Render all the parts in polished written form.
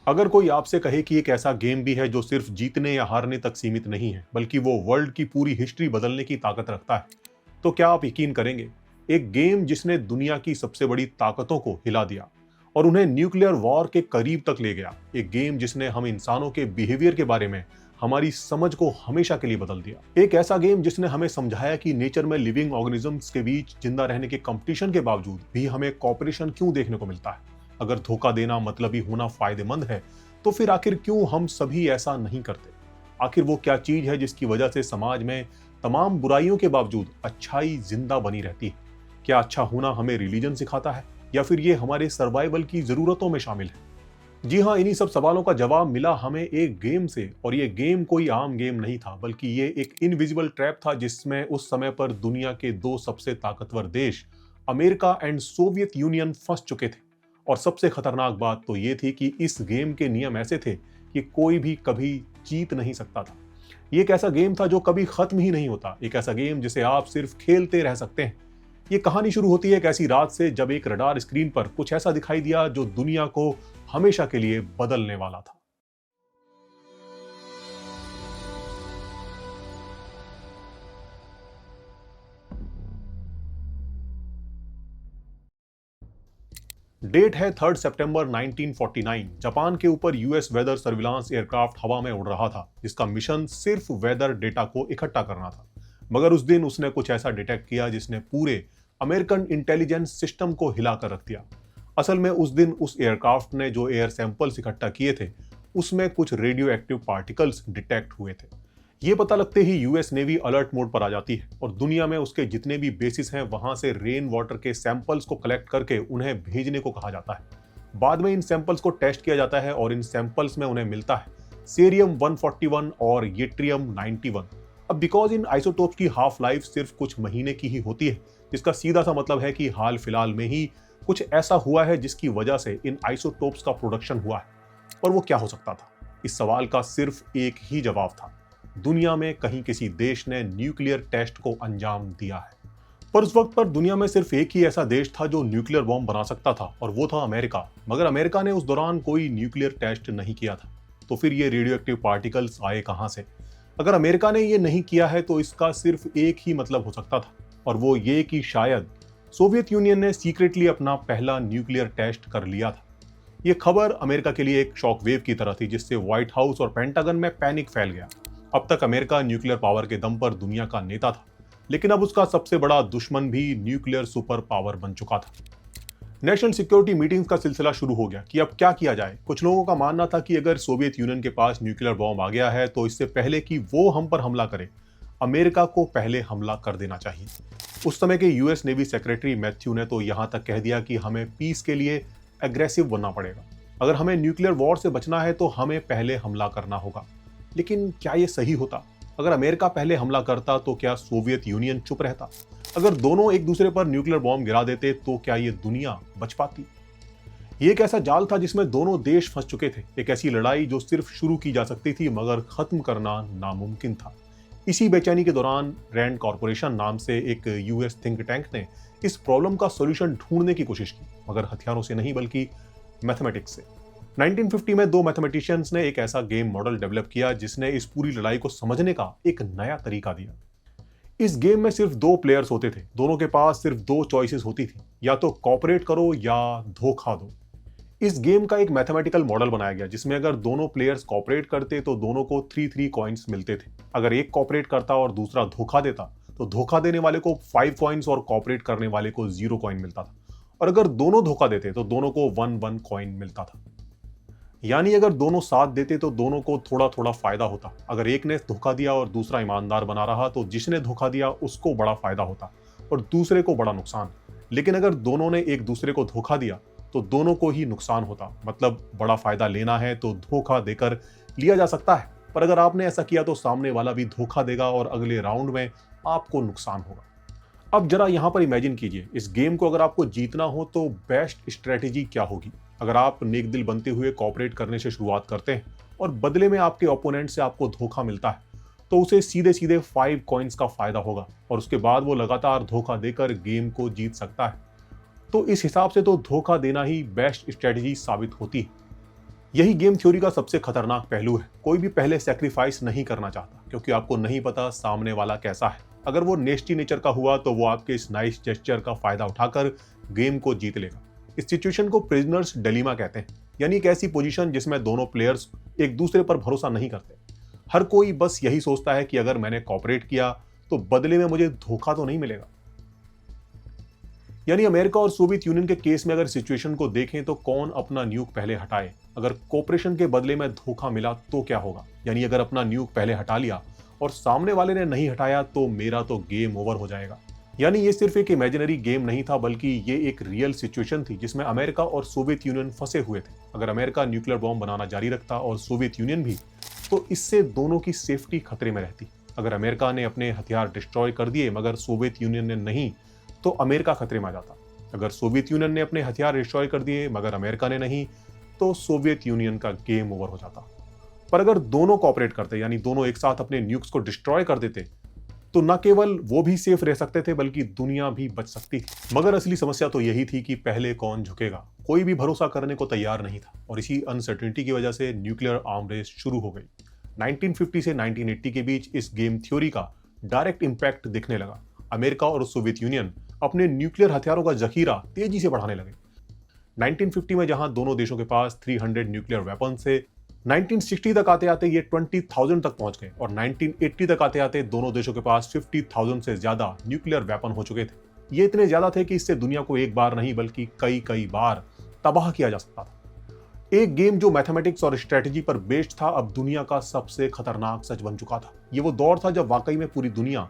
अगर कोई आपसे कहे कि एक ऐसा गेम भी है जो सिर्फ जीतने या हारने तक सीमित नहीं है, बल्कि वो वर्ल्ड की पूरी हिस्ट्री बदलने की ताकत रखता है, तो क्या आप यकीन करेंगे? एक गेम जिसने दुनिया की सबसे बड़ी ताकतों को हिला दिया और उन्हें न्यूक्लियर वॉर के करीब तक ले गया। एक गेम जिसने हम इंसानों के बिहेवियर के बारे में हमारी समझ को हमेशा के लिए बदल दिया। एक ऐसा गेम जिसने हमें समझाया कि नेचर में लिविंग ऑर्गेनिजम्स के बीच जिंदा रहने के कंपटीशन के बावजूद भी हमें कॉपरेशन क्यों देखने को मिलता है। अगर धोखा देना मतलबी होना फायदेमंद है, तो फिर आखिर क्यों हम सभी ऐसा नहीं करते? आखिर वो क्या चीज है जिसकी वजह से समाज में तमाम बुराइयों के बावजूद अच्छाई जिंदा बनी रहती है? क्या अच्छा होना हमें रिलीजन सिखाता है, या फिर ये हमारे सर्वाइवल की जरूरतों में शामिल है? जी हाँ, इन्हीं सब सवालों का जवाब मिला हमें एक गेम से। और ये गेम कोई आम गेम नहीं था, बल्कि ये एक इनविजिबल ट्रैप था जिसमें उस समय पर दुनिया के दो सबसे ताकतवर देश अमेरिका एंड सोवियत यूनियन फंस चुके थे। और सबसे खतरनाक बात तो ये थी कि इस गेम के नियम ऐसे थे कि कोई भी कभी जीत नहीं सकता था। ये एक ऐसा गेम था जो कभी खत्म ही नहीं होता, एक ऐसा गेम जिसे आप सिर्फ खेलते रह सकते हैं। ये कहानी शुरू होती है एक ऐसी रात से जब एक रडार स्क्रीन पर कुछ ऐसा दिखाई दिया जो दुनिया को हमेशा के लिए बदलने वाला था। डेट है 3 सितंबर 1949। जापान के ऊपर यूएस वेदर सर्विलांस एयरक्राफ्ट हवा में उड़ रहा था, जिसका मिशन सिर्फ वेदर डेटा को इकट्ठा करना था। मगर उस दिन उसने कुछ ऐसा डिटेक्ट किया जिसने पूरे अमेरिकन इंटेलिजेंस सिस्टम को हिलाकर रख दिया। असल में उस दिन उस एयरक्राफ्ट ने जो एयर सैंपल्स इकट्ठा किए थे, उसमें कुछ रेडियो एक्टिव पार्टिकल्स डिटेक्ट हुए थे। ये पता लगते ही यूएस नेवी अलर्ट मोड पर आ जाती है और दुनिया में उसके जितने भी बेसिस हैं वहां से रेन वाटर के सैंपल्स को कलेक्ट करके उन्हें भेजने को कहा जाता है। बाद में इन सैंपल्स को टेस्ट किया जाता है और इन सैंपल्स में उन्हें मिलता है सीरियम 141 और येट्रियम 91। अब बिकॉज इन आइसोटोप्स की हाफ लाइफ सिर्फ कुछ महीने की ही होती है, जिसका सीधा सा मतलब है कि हाल फिलहाल में ही कुछ ऐसा हुआ है जिसकी वजह से इन आइसोटोप्स का प्रोडक्शन हुआ है। और वो क्या हो सकता था? इस सवाल का सिर्फ एक ही जवाब था। दुनिया में कहीं किसी देश ने न्यूक्लियर टेस्ट को अंजाम दिया है। पर उस वक्त पर दुनिया में सिर्फ एक ही ऐसा देश था जो न्यूक्लियर बॉम्ब बना सकता था, और वो था अमेरिका। मगर अमेरिका ने उस दौरान कोई न्यूक्लियर टेस्ट नहीं किया था। तो फिर ये रेडियो एक्टिव पार्टिकल्स आए कहां से? अगर अमेरिका ने ये नहीं किया है तो इसका सिर्फ एक ही मतलब हो सकता था, और वो ये कि शायद सोवियत यूनियन ने सीक्रेटली अपना पहला न्यूक्लियर टेस्ट कर लिया था। ये खबर अमेरिका के लिए एक शॉक वेव की तरह थी, जिससे व्हाइट हाउस और पेंटागन में पैनिक फैल गया। अब तक अमेरिका न्यूक्लियर पावर के दम पर दुनिया का नेता था, लेकिन अब उसका सबसे बड़ा दुश्मन भी न्यूक्लियर सुपर पावर बन चुका था। नेशनल सिक्योरिटी मीटिंग्स का सिलसिला शुरू हो गया कि अब क्या किया जाए। कुछ लोगों का मानना था कि अगर सोवियत यूनियन के पास न्यूक्लियर बॉम्ब आ गया है तो इससे पहले कि वो हम पर हमला करे, अमेरिका को पहले हमला कर देना चाहिए। उस समय के यूएस नेवी सेक्रेटरी मैथ्यू ने तो यहां तक कह दिया कि हमें पीस के लिए एग्रेसिव बनना पड़ेगा। अगर हमें न्यूक्लियर वॉर से बचना है तो हमें पहले हमला करना होगा। लेकिन क्या यह सही होता? अगर अमेरिका पहले हमला करता तो क्या सोवियत यूनियन चुप रहता? अगर दोनों एक दूसरे पर न्यूक्लियर बॉम्ब गिरा देते तो क्या ये दुनिया बच पाती? ये एक ऐसा जाल था जिसमें दोनों देश फंस चुके थे। एक ऐसी लड़ाई जो सिर्फ शुरू की जा सकती थी, मगर खत्म करना नामुमकिन था। इसी बेचैनी के दौरान रैंड कॉर्पोरेशन नाम से एक यूएस थिंक टैंक ने इस प्रॉब्लम का सॉल्यूशन ढूंढने की कोशिश की, मगर हथियारों से नहीं बल्कि मैथमेटिक्स से। 1950 में दो मैथमेटिशियंस ने एक ऐसा गेम मॉडल डेवलप किया जिसने इस पूरी लड़ाई को समझने का एक नया तरीका दिया। इस गेम में सिर्फ दो प्लेयर्स होते थे, दोनों के पास सिर्फ दो चॉइसेस होती थी, या तो कॉपरेट करो या धोखा दो। इस गेम का एक मैथमेटिकल मॉडल बनाया गया जिसमें अगर दोनों प्लेयर्स कॉपरेट करते तो दोनों को 3 कॉइन्स मिलते थे। अगर एक कॉपरेट करता और दूसरा धोखा देता तो धोखा देने वाले को 5 कॉइन्स और कॉपरेट करने वाले को 0 कॉइन मिलता था। और अगर दोनों धोखा देते तो दोनों को 1 कॉइन मिलता था। यानी अगर दोनों साथ देते तो दोनों को थोड़ा थोड़ा फायदा होता। अगर एक ने धोखा दिया और दूसरा ईमानदार बना रहा तो जिसने धोखा दिया उसको बड़ा फायदा होता और दूसरे को बड़ा नुकसान। लेकिन अगर दोनों ने एक दूसरे को धोखा दिया तो दोनों को ही नुकसान होता। मतलब बड़ा फायदा लेना है तो धोखा देकर लिया जा सकता है, पर अगर आपने ऐसा किया तो सामने वाला भी धोखा देगा और अगले राउंड में आपको नुकसान होगा। अब जरा यहां पर इमेजिन कीजिए, इस गेम को अगर आपको जीतना हो तो बेस्ट स्ट्रेटेजी क्या होगी? अगर आप नेक दिल बनते हुए कॉपरेट करने से शुरुआत करते हैं और बदले में आपके ओपोनेंट से आपको धोखा मिलता है, तो उसे सीधे सीधे 5 कॉइन्स का फायदा होगा और उसके बाद वो लगातार धोखा देकर गेम को जीत सकता है। तो इस हिसाब से तो धोखा देना ही बेस्ट स्ट्रेटेजी साबित होती है। यही गेम थ्योरी का सबसे खतरनाक पहलू है। कोई भी पहले सेक्रीफाइस नहीं करना चाहता क्योंकि आपको नहीं पता सामने वाला कैसा है। अगर वो नेस्टी नेचर का हुआ तो वो आपके इस नाइस जेस्चर का फायदा उठाकर गेम को जीत लेगा। इस सिचुएशन को प्रिजनर्स डिलेमा कहते हैं, यानी एक ऐसी पोजीशन जिसमें दोनों प्लेयर्स एक दूसरे पर भरोसा नहीं करते। हर कोई बस यही सोचता है कि अगर मैंने कॉपरेट किया तो बदले में मुझे धोखा तो नहीं मिलेगा। यानी अमेरिका और सोवियत यूनियन के केस में अगर सिचुएशन को देखें तो कौन अपना न्यूक पहले हटाए। अगर कोऑपरेशन के बदले में धोखा मिला तो क्या होगा। यानी अगर अपना न्यूक पहले हटा लिया और सामने वाले ने नहीं हटाया तो मेरा तो गेम ओवर हो जाएगा। यानी ये सिर्फ एक इमेजिनरी गेम नहीं था बल्कि ये एक रियल सिचुएशन थी जिसमें अमेरिका और सोवियत यूनियन फंसे हुए थे। अगर अमेरिका न्यूक्लियर बॉम्ब बनाना जारी रखता और सोवियत यूनियन भी, तो इससे दोनों की सेफ्टी खतरे में रहती। अगर अमेरिका ने अपने हथियार डिस्ट्रॉय कर दिए मगर सोवियत यूनियन ने नहीं, तो अमेरिका खतरे में आ जाता। अगर सोवियत यूनियन ने अपने हथियार डिस्ट्रॉय कर दिए मगर अमेरिका ने नहीं, तो सोवियत यूनियन का गेम ओवर हो जाता। पर अगर दोनों कोऑपरेट करते, यानी दोनों एक साथ अपने न्यूक्स को डिस्ट्रॉय कर देते, तो न केवल वो भी सेफ रह सकते थे बल्कि दुनिया भी बच सकती थी। मगर असली समस्या तो यही थी कि पहले कौन झुकेगा। कोई भी भरोसा करने को तैयार नहीं था और इसी अनसर्टेनिटी की वजह से न्यूक्लियर आर्म रेस शुरू हो गई। 1950 से 1980 के बीच इस गेम थ्योरी का डायरेक्ट इंपैक्ट दिखने लगा। अमेरिका और सोवियत यूनियन अपने न्यूक्लियर हथियारों का जखीरा तेजी से बढ़ाने लगे। 1950 में जहां दोनों देशों के पास 300 न्यूक्लियर वेपन से 1960 तक आते आते ये 20,000 तक पहुंच गए और 1980 तक आते आते दोनों देशों के पास 50,000 से ज्यादा न्यूक्लियर वेपन हो चुके थे। ये इतने ज्यादा थे कि इससे दुनिया को एक बार नहीं बल्कि कई कई बार तबाह किया जा सकता था। एक गेम जो मैथमेटिक्स और स्ट्रेटेजी पर बेस्ड था अब दुनिया का सबसे खतरनाक सच बन चुका था। ये वो दौर था जब वाकई में पूरी दुनिया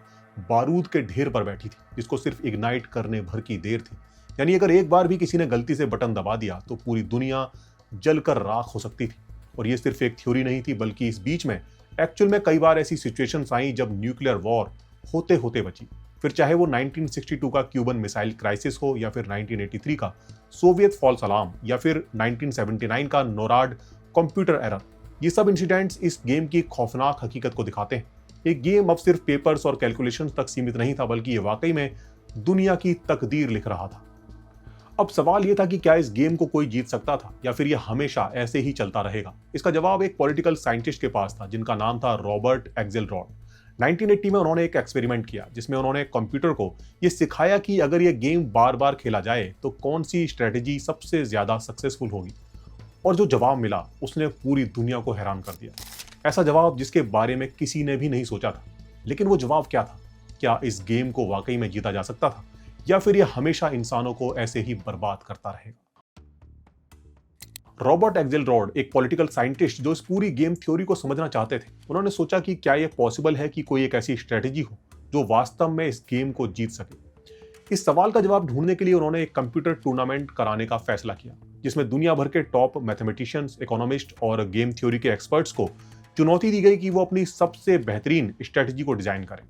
बारूद के ढेर पर बैठी थी जिसको सिर्फ इग्नाइट करने भर की देर थी। यानी अगर एक बार भी किसी ने गलती से बटन दबा दिया तो पूरी दुनिया जलकर राख हो सकती थी। और ये सिर्फ एक थ्योरी नहीं थी बल्कि इस बीच में एक्चुअल में कई बार ऐसी सिचुएशंस आई जब न्यूक्लियर वॉर होते होते बची। फिर चाहे वो 1962 का क्यूबन मिसाइल क्राइसिस हो या फिर 1983 का सोवियत फॉल्स अलार्म या फिर 1979 का नोराड कंप्यूटर एरर, ये सब इंसिडेंट्स इस गेम की खौफनाक हकीकत को दिखाते हैं। एक गेम अब सिर्फ पेपर्स और कैलकुलेशंस तक सीमित नहीं था बल्कि ये वाकई में दुनिया की तकदीर लिख रहा था। अब सवाल यह था कि क्या इस गेम को कोई जीत सकता था या फिर यह हमेशा ऐसे ही चलता रहेगा। इसका जवाब एक पॉलिटिकल साइंटिस्ट के पास था जिनका नाम था रॉबर्ट एक्सेलरॉड। 1980 में उन्होंने एक एक्सपेरिमेंट किया जिसमें उन्होंने कंप्यूटर को यह सिखाया कि अगर यह गेम बार बार खेला जाए तो कौन सी स्ट्रेटेजी सबसे ज्यादा सक्सेसफुल होगी। और जो जवाब मिला उसने पूरी दुनिया को हैरान कर दिया। ऐसा जवाब जिसके बारे में किसी ने भी नहीं सोचा था। लेकिन वो जवाब क्या था? क्या इस गेम को वाकई में जीता जा सकता था या फिर यह हमेशा इंसानों को ऐसे ही बर्बाद करता रहेगा? रॉबर्ट एक्सेलरॉड एक पॉलिटिकल साइंटिस्ट जो इस पूरी गेम थ्योरी को समझना चाहते थे, उन्होंने सोचा कि क्या यह पॉसिबल है कि कोई एक ऐसी स्ट्रेटेजी हो जो वास्तव में इस गेम को जीत सके। इस सवाल का जवाब ढूंढने के लिए उन्होंने एक कंप्यूटर टूर्नामेंट कराने का फैसला किया जिसमें दुनिया भर के टॉप मैथमेटिशियंस, इकोनॉमिस्ट और गेम थ्योरी के एक्सपर्ट्स को चुनौती दी गई कि वो अपनी सबसे बेहतरीन स्ट्रेटेजी को डिजाइन करें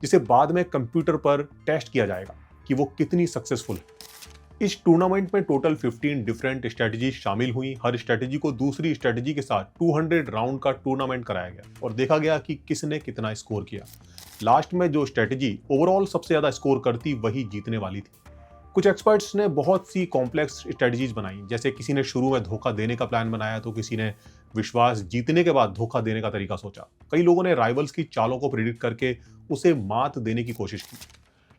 जिसे बाद में कंप्यूटर पर टेस्ट किया जाएगा कि वो कितनी सक्सेसफुल है। इस टूर्नामेंट में टोटल 15 डिफरेंट स्ट्रेटजी शामिल हुई। हर स्ट्रेटजी को दूसरी स्ट्रेटजी के साथ 200 राउंड का टूर्नामेंट कराया गया और देखा गया कि किसने कितना स्कोर किया। लास्ट में जो स्ट्रेटजी ओवरऑल सबसे ज्यादा स्कोर करती वही जीतने वाली थी। कुछ एक्सपर्ट्स ने बहुत सी कॉम्प्लेक्स स्ट्रेटजीज बनाई, जैसे किसी ने शुरू में धोखा देने का प्लान बनाया तो किसी ने विश्वास जीतने के बाद धोखा देने का तरीका सोचा। कई लोगों ने राइवल्स की चालों को प्रिडिक्ट करके उसे मात देने की कोशिश की।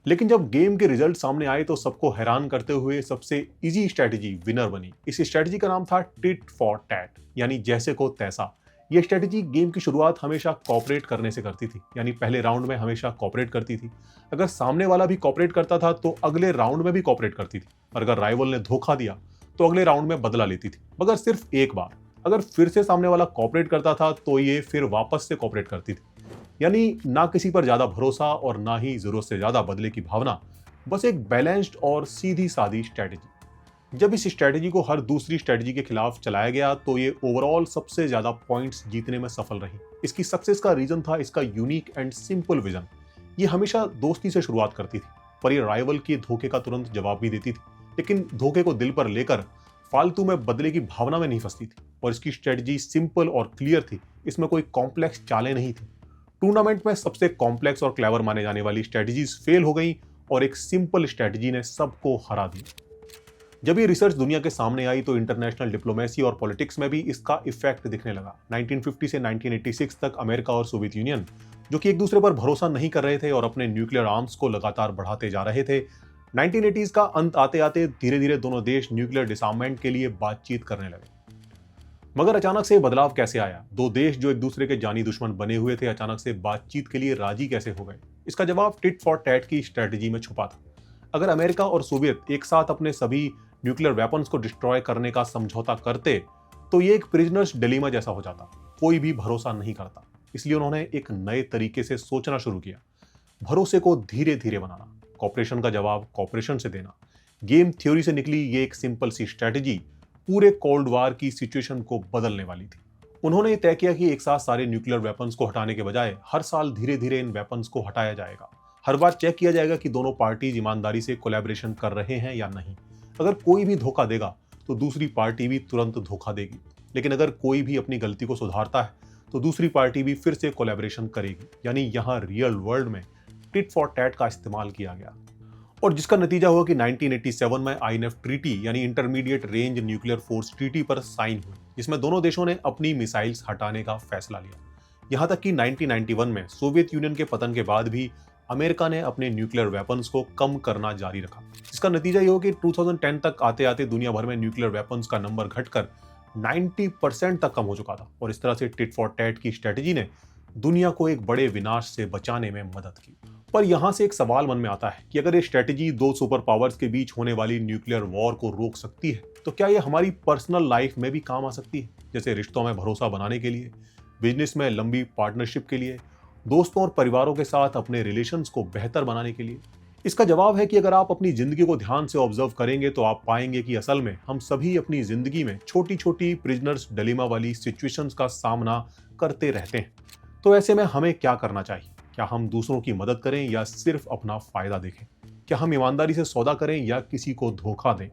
लेकिन जब गेम के रिजल्ट सामने आए तो सबको हैरान करते हुए सबसे इजी स्ट्रेटजी विनर बनी। इस स्ट्रेटजी का नाम था टिट फॉर टैट, यानी जैसे को तैसा। यह स्ट्रेटजी गेम की शुरुआत हमेशा कॉपरेट करने से करती थी, यानी पहले राउंड में हमेशा कॉपरेट करती थी। अगर सामने वाला भी कॉपरेट करता था तो अगले राउंड में भी कॉपरेट करती थी, और अगर राइवल ने धोखा दिया तो अगले राउंड में बदला लेती थी, मगर सिर्फ एक बार। अगर फिर से सामने वाला कॉपरेट करता था तो ये फिर वापस से कॉपरेट करती थी। यानी ना किसी पर ज्यादा भरोसा और ना ही जरूरत से ज्यादा बदले की भावना, बस एक बैलेंस्ड और सीधी सादी स्ट्रेटजी। जब इस स्ट्रेटजी को हर दूसरी स्ट्रेटजी के खिलाफ चलाया गया तो ये ओवरऑल सबसे ज्यादा पॉइंट्स जीतने में सफल रही। इसकी सक्सेस का रीजन था इसका यूनिक एंड सिंपल विजन। ये हमेशा दोस्ती से शुरुआत करती थी, पर ये राइवल के धोखे का तुरंत जवाब भी देती थी, लेकिन धोखे को दिल पर लेकर फालतू में बदले की भावना में नहीं फंसती थी। और इसकी स्ट्रेटजी सिंपल और क्लियर थी, इसमें कोई कॉम्प्लेक्स चालें नहीं थी। टूर्नामेंट में सबसे कॉम्प्लेक्स और क्लेवर माने जाने वाली स्ट्रेटजीज फेल हो गई और एक सिंपल स्ट्रेटजी ने सबको हरा दिया। जब ये रिसर्च दुनिया के सामने आई तो इंटरनेशनल डिप्लोमेसी और पॉलिटिक्स में भी इसका इफेक्ट दिखने लगा। 1950 से 1986 तक अमेरिका और सोवियत यूनियन, जो कि एक दूसरे पर भरोसा नहीं कर रहे थे और अपने न्यूक्लियर आर्म्स को लगातार बढ़ाते जा रहे थे, 1980s का अंत आते आते धीरे धीरे दोनों देश न्यूक्लियर डिसआर्ममेंट के लिए बातचीत करने लगे। मगर अचानक से बदलाव कैसे आया? दो देश जो एक दूसरे के जानी दुश्मन बने हुए थे, अचानक से बातचीत के लिए राजी कैसे हो गए? इसका जवाब टिट फॉर टैट की स्ट्रेटजी में छुपा था। अगर अमेरिका और सोवियत एक साथ अपने सभी न्यूक्लियर वेपन्स को डिस्ट्रॉय करने का समझौता करते तो ये एक प्रिजनर्स डिलेमा जैसा हो जाता। कोई भी भरोसा नहीं करता, इसलिए उन्होंने एक नए तरीके से सोचना शुरू किया। भरोसे को धीरे धीरे बनाना, कॉपरेशन का जवाब कॉपरेशन से देना। गेम थ्योरी से निकली ये एक सिंपल सी स्ट्रेटजी पूरे कोल्ड वार की सिचुएशन को बदलने वाली थी। उन्होंने तय किया कि एक साथ सारे न्यूक्लियर वेपन्स को हटाने के बजाय हर साल धीरे धीरे इन वेपन्स को हटाया जाएगा। हर बार चेक किया जाएगा कि दोनों पार्टीज ईमानदारी से कोलैबोरेशन कर रहे हैं या नहीं। अगर कोई भी धोखा देगा तो दूसरी पार्टी भी तुरंत धोखा देगी, लेकिन अगर कोई भी अपनी गलती को सुधारता है तो दूसरी पार्टी भी फिर से कोलैबोरेशन करेगी। यानी यहाँ रियल वर्ल्ड में टिट फॉर टैट का इस्तेमाल किया गया और जिसका नतीजा हुआ कि 1987 में आईएनएफ ट्रीटी यानी intermediate range nuclear force treaty पर साइन हुई, जिसमें दोनों देशों ने अपनी मिसाइल्स हटाने का फैसला लिया। यहां तक कि 1991 में सोवियत यूनियन के पतन के बाद भी अमेरिका ने अपने न्यूक्लियर वेपन्स को कम करना जारी रखा। इसका नतीजा ये हो कि 2010 तक आते आते दुनिया भर में न्यूक्लियर वेपन्स का नंबर घटकर 90% तक कम हो चुका था और इस तरह से टिट फॉर टैट की स्ट्रेटजी ने दुनिया को एक बड़े विनाश से बचाने में मदद की। पर यहां से एक सवाल मन में आता है कि अगर ये स्ट्रेटजी दो सुपर पावर्स के बीच होने वाली न्यूक्लियर वॉर को रोक सकती है तो क्या ये हमारी पर्सनल लाइफ में भी काम आ सकती है? जैसे रिश्तों में भरोसा बनाने के लिए, बिजनेस में लंबी पार्टनरशिप के लिए, दोस्तों और परिवारों के साथ अपने रिलेशंस को बेहतर बनाने के लिए। इसका जवाब है कि अगर आप अपनी जिंदगी को ध्यान से ऑब्जर्व करेंगे तो आप पाएंगे कि असल में हम सभी अपनी जिंदगी में छोटी छोटी प्रिजनर्स डिलेमा वाली सिचुएशंस का सामना करते रहते हैं। तो ऐसे में हमें क्या करना चाहिए? क्या हम दूसरों की मदद करें या सिर्फ अपना फायदा देखें? क्या हम ईमानदारी से सौदा करें या किसी को धोखा दें?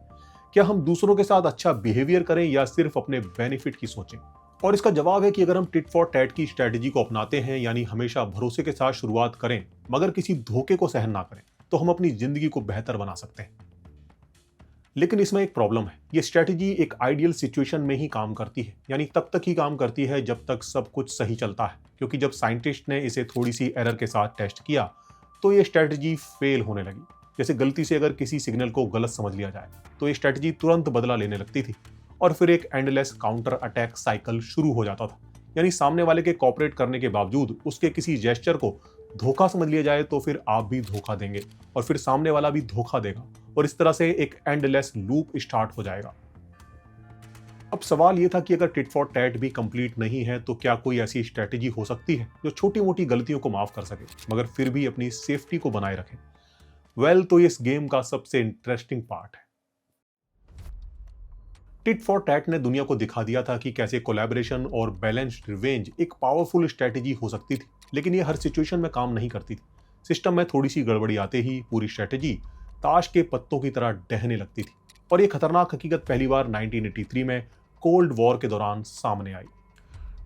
क्या हम दूसरों के साथ अच्छा बिहेवियर करें या सिर्फ अपने बेनिफिट की सोचें? और इसका जवाब है कि अगर हम टिट फॉर टैट की स्ट्रेटजी को अपनाते हैं, यानी हमेशा भरोसे के साथ शुरुआत करें मगर किसी धोखे को सहन ना करें, तो हम अपनी जिंदगी को बेहतर बना सकते हैं। लेकिन इसमें एक प्रॉब्लम है, ये स्ट्रेटजी एक आइडियल सिचुएशन में ही काम करती है, यानी तब तक ही काम करती है जब तक सब कुछ सही चलता है। क्योंकि जब साइंटिस्ट ने इसे थोड़ी सी एरर के साथ टेस्ट किया तो ये स्ट्रेटजी फेल होने लगी। जैसे गलती से अगर किसी सिग्नल को गलत समझ लिया जाए तो ये स्ट्रेटजी तुरंत बदला लेने लगती थी और फिर एक एंडलेस काउंटर अटैक साइकिल शुरू हो जाता था। यानी सामने वाले के कॉपरेट करने के बावजूद उसके किसी जेस्चर को धोखा समझ लिया जाए तो फिर आप भी धोखा देंगे और फिर सामने वाला भी धोखा देगा और इस तरह से एक एंडलेस लूप स्टार्ट हो जाएगा। अब सवाल यह था कि अगर टिट फॉर टैट भी कंप्लीट नहीं है तो क्या कोई ऐसी स्ट्रेटजी हो सकती है जो छोटी मोटी गलतियों को माफ कर सके मगर फिर भी अपनी सेफ्टी को बनाए रखे? तो इस गेम का सबसे इंटरेस्टिंग पार्ट है। टिट फॉर टैट ने दुनिया को दिखा दिया था कि कैसे कोलैबोरेशन और बैलेंस्ड रिवेंज एक पावरफुल स्ट्रेटजी हो सकती थी, लेकिन ये हर सिचुएशन में काम नहीं करती थी। सिस्टम में थोड़ी सी गड़बड़ी आते ही पूरी स्ट्रेटजी ताश के पत्तों की तरह ढहने लगती थी और ये खतरनाक हकीकत पहली बार 1983 में कोल्ड वॉर के दौरान सामने आई।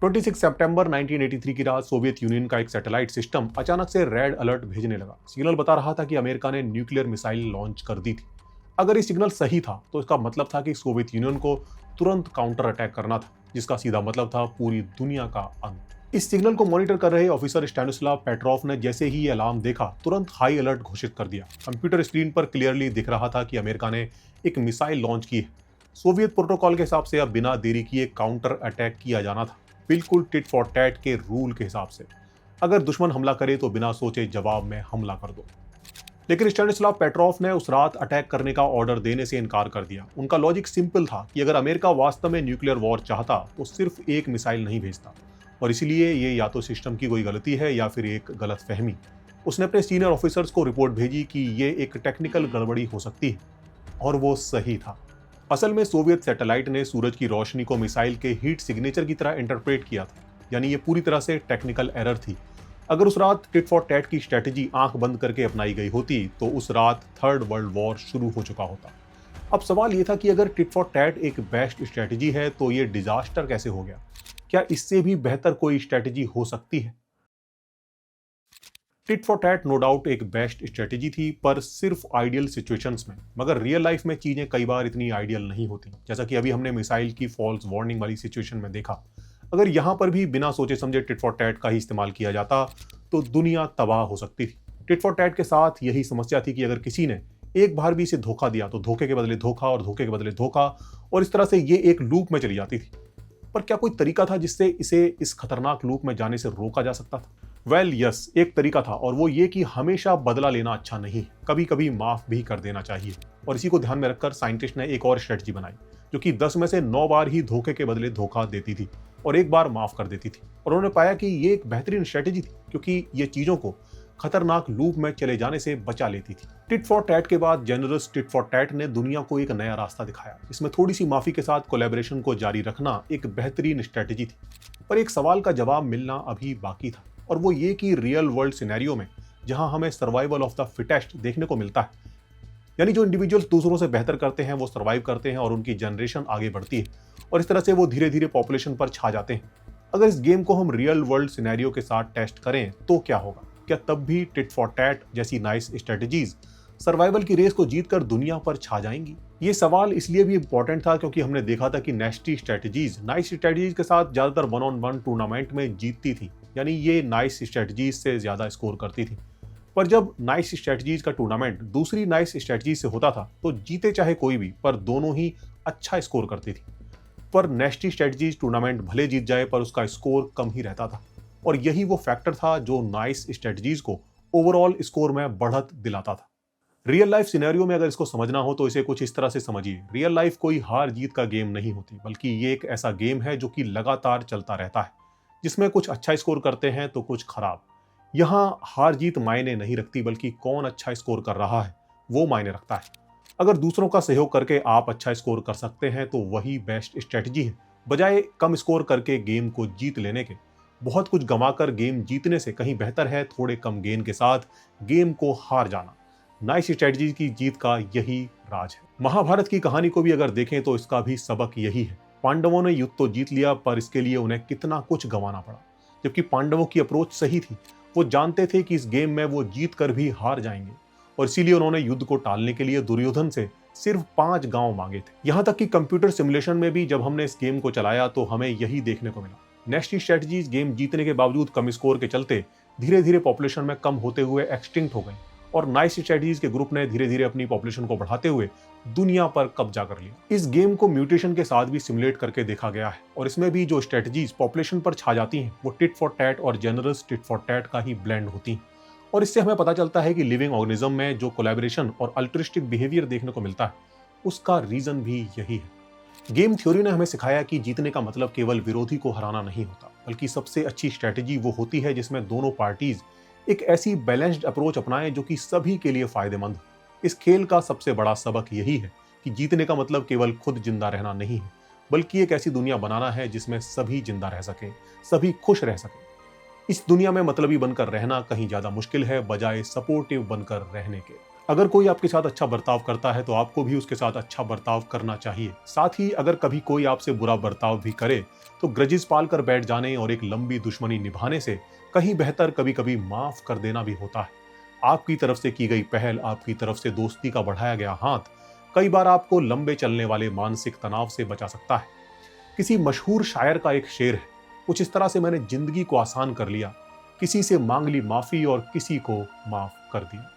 26 सितंबर 1983 की रात सोवियत यूनियन का एक सैटेलाइट सिस्टम अचानक से रेड अलर्ट भेजने लगा। सिग्नल बता रहा था कि अमेरिका ने न्यूक्लियर मिसाइल लॉन्च कर दी थी। अगर ये सिग्नल सही था तो इसका मतलब था कि सोवियत यूनियन को तुरंत काउंटर अटैक करना था, जिसका सीधा मतलब था पूरी दुनिया का अंत। इस सिग्नल को मॉनिटर कर रहे ऑफिसर स्टैनिस्लाव पेट्रोव ने जैसे ही ये अलार्म देखा तुरंत हाई अलर्ट घोषित कर दिया। कंप्यूटर स्क्रीन पर क्लियरली दिख रहा था कि अमेरिका ने एक मिसाइल लॉन्च की है। सोवियत प्रोटोकॉल के हिसाब से अब बिना देरी किए काउंटर अटैक किया जाना था, बिल्कुल टिट फॉर टैट के रूल के हिसाब से। अगर दुश्मन हमला करे तो बिना सोचे जवाब में हमला कर दो। लेकिन स्टैनिस्लाव पेट्रोव ने उस रात अटैक करने का ऑर्डर देने से इनकार कर दिया। उनका लॉजिक सिंपल था कि अगर अमेरिका वास्तव में न्यूक्लियर वॉर चाहता तो सिर्फ एक मिसाइल नहीं भेजता और इसीलिए ये या तो सिस्टम की कोई गलती है या फिर एक गलतफहमी। उसने अपने सीनियर ऑफिसर्स को रिपोर्ट भेजी कि ये एक टेक्निकल गड़बड़ी हो सकती है और वो सही था। असल में सोवियत सैटेलाइट ने सूरज की रोशनी को मिसाइल के हीट सिग्नेचर की तरह इंटरप्रेट किया था, यानी ये पूरी तरह से टेक्निकल एरर थी। अगर उस रात टिट फॉर टैट की स्ट्रेटजी आंख बंद करके अपनाई गई होती तो उस रात थर्ड वर्ल्ड वॉर शुरू हो चुका होता। अब सवाल ये था कि अगर टिट फॉर टैट एक बेस्ट स्ट्रेटजी है तो ये डिजास्टर कैसे हो गया? क्या इससे भी बेहतर कोई स्ट्रेटजी हो सकती है? Tit for tat no doubt एक बेस्ट स्ट्रेटेजी थी, पर सिर्फ आइडियल सिचुएशंस में। मगर रियल लाइफ में चीजें कई बार इतनी आइडियल नहीं होती, जैसा कि अभी हमने मिसाइल की फॉल्स वार्निंग वाली सिचुएशन में देखा। अगर यहां पर भी बिना सोचे समझे टिट फॉर टैट का ही इस्तेमाल किया जाता तो दुनिया तबाह हो सकती थी। टिट फॉर टैट के साथ यही समस्या थी कि अगर किसी ने एक बार भी इसे धोखा दिया तो धोखे के बदले धोखा और धोखे के बदले धोखा, और इस तरह से ये एक लूप में चली जाती थी। पर क्या कोई तरीका था जिससे इसे इस खतरनाक लूप में जाने से रोका जा सकता था? वेल यस, एक तरीका था, और वो ये कि हमेशा बदला लेना अच्छा नहीं, कभी कभी माफ भी कर देना चाहिए। और इसी को ध्यान में रखकर साइंटिस्ट ने एक और स्ट्रेटजी बनाई, जो कि 10 में से 9 बार ही धोखे के बदले धोखा देती थी और एक बार माफ कर देती थी। और उन्होंने पाया कि ये एक बेहतरीन स्ट्रेटजी थी, क्योंकि ये चीजों को खतरनाक लूप में चले जाने से बचा लेती थी। टिट फॉर टैट के बाद जेनरस टिट फॉर टैट ने दुनिया को एक नया रास्ता दिखाया। इसमें थोड़ी सी माफी के साथ कोलैबोरेशन को जारी रखना एक बेहतरीन स्ट्रेटजी थी। पर एक सवाल का जवाब मिलना अभी बाकी था, और वो ये कि रियल वर्ल्ड सिनेरियो में जहां हमें सर्वाइवल ऑफ द फिटेस्ट देखने को मिलता है, यानी जो इंडिविजुअल्स दूसरों से बेहतर करते हैं वो सर्वाइव करते हैं और उनकी जनरेशन आगे बढ़ती है, और इस तरह से वो धीरे धीरे पॉपुलेशन पर छा जाते हैं। अगर इस गेम को हम रियल वर्ल्ड सिनेरियो के साथ टेस्ट करें तो क्या होगा? क्या तब भी टिट फॉर टैट जैसी नाइस स्ट्रेटजीज सर्वाइवल की रेस को जीतकर दुनिया पर छा जाएंगी? ये सवाल इसलिए भी इंपॉर्टेंट था क्योंकि हमने देखा था कि नेस्टी स्ट्रेटजीज नाइस स्ट्रेटजीज के साथ ज्यादातर 1-on-1 टूर्नामेंट में जीतती थी, यानी ये नाइस स्ट्रेटजीज से ज्यादा स्कोर करती थी। पर जब नाइस स्ट्रेटजीज का टूर्नामेंट दूसरी नाइस स्ट्रेटजीज से होता था तो जीते चाहे कोई भी, पर दोनों ही अच्छा स्कोर करती थी। पर नेस्टी स्ट्रेटजीज टूर्नामेंट भले जीत जाए पर उसका स्कोर कम ही रहता था, और यही वो फैक्टर था जो नाइस स्ट्रेटजीज को ओवरऑल स्कोर में बढ़त दिलाता था। रियल लाइफ सिनेरियो में अगर इसको समझना हो तो इसे कुछ इस तरह से समझिए। रियल लाइफ कोई हार जीत का गेम नहीं होती, बल्कि ये एक ऐसा गेम है जो कि लगातार चलता रहता है, जिसमें कुछ अच्छा स्कोर करते हैं तो कुछ खराब। यहाँ हार जीत मायने नहीं रखती, बल्कि कौन अच्छा स्कोर कर रहा है वो मायने रखता है। अगर दूसरों का सहयोग करके आप अच्छा स्कोर कर सकते हैं तो वही बेस्ट स्ट्रेटजी है, बजाय कम स्कोर करके गेम को जीत लेने के। बहुत कुछ गंवाकर गेम जीतने से कहीं बेहतर है थोड़े कम गेन के साथ गेम को हार जाना। नाइस स्ट्रेटजी की जीत का यही राज है। महाभारत की कहानी को भी अगर देखें तो इसका भी सबक यही है। पांडवों ने युद्ध तो जीत लिया, पर इसके लिए उन्हें कितना कुछ गंवाना पड़ा। जबकि पांडवों की अप्रोच सही थी, वो जानते थे कि इस गेम में वो जीत कर भी हार जाएंगे, और इसीलिए उन्होंने युद्ध को टालने के लिए दुर्योधन से सिर्फ 5 गांव मांगे थे। यहां तक कि कंप्यूटर सिमुलेशन में भी जब हमने इस गेम को चलाया तो हमें यही देखने को मिला। नेस्टी स्ट्रेटजीज गेम जीतने के बावजूद कम स्कोर के चलते धीरे धीरे पॉपुलेशन में कम होते हुए एक्सटिंक्ट हो गई, और नाइस स्ट्रेटजीज के ग्रुप ने धीरे धीरे अपनी पॉपुलेशन को बढ़ाते हुए दुनिया पर कब्जा कर लिया। इस गेम को म्यूटेशन के साथ भी सिमुलेट करके देखा गया है, और इसमें भी जो स्ट्रेटजीज पॉपुलेशन पर छा जाती हैं वो टिट फॉर टैट और जेनरस टिट फॉर टैट का ही ब्लेंड होती हैं। और इससे हमें पता चलता है कि लिविंग ऑर्गेनिज्म में जो कोलैबोरेशन और अल्ट्रिस्टिक बिहेवियर देखने को मिलता है उसका रीजन भी यही है। गेम थ्योरी ने हमें सिखाया कि जीतने का मतलब केवल विरोधी को हराना नहीं होता, बल्कि सबसे अच्छी स्ट्रेटजी वो होती है जिसमें दोनों पार्टीज एक ऐसी बैलेंस्ड अप्रोच अपनाएं जो कि सभी के लिए फायदेमंद हो। इस खेल का सबसे बड़ा सबक यही है कि जीतने का मतलब केवल खुद जिंदा रहना नहीं है, बल्कि एक ऐसी दुनिया बनाना है जिसमें सभी जिंदा रह सकें, सभी खुश रह सकें। इस दुनिया में मतलबी बनकर रहना कहीं ज्यादा मुश्किल है बजाय सपोर्टिव बनकर रहने के। अगर कोई आपके साथ अच्छा बर्ताव करता है तो आपको भी उसके साथ अच्छा बर्ताव करना चाहिए। साथ ही अगर कभी कोई आपसे बुरा बर्ताव भी करे तो ग्रजेस पाल कर बैठ जाने और एक लंबी दुश्मनी निभाने से कहीं बेहतर कभी कभी माफ कर देना भी होता है। आपकी तरफ से की गई पहल, आपकी तरफ से दोस्ती का बढ़ाया गया हाथ कई बार आपको लंबे चलने वाले मानसिक तनाव से बचा सकता है। किसी मशहूर शायर का एक शेर है, कुछ इस तरह से मैंने जिंदगी को आसान कर लिया, किसी से मांग ली माफी और किसी को माफ कर दिया।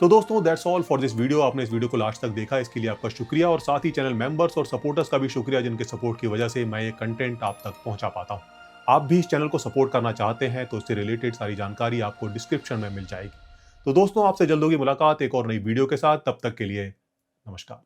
तो दोस्तों that's all for this video. आपने इस वीडियो को लास्ट तक देखा, इसके लिए आपका शुक्रिया, और साथ ही चैनल मेंबर्स और सपोर्टर्स का भी शुक्रिया जिनके सपोर्ट की वजह से मैं ये कंटेंट आप तक पहुंचा पाता हूं। आप भी इस चैनल को सपोर्ट करना चाहते हैं तो इससे रिलेटेड सारी जानकारी आपको डिस्क्रिप्शन में मिल जाएगी। तो दोस्तों आपसे जल्द होगी मुलाकात एक और नई वीडियो के साथ, तब तक के लिए नमस्कार।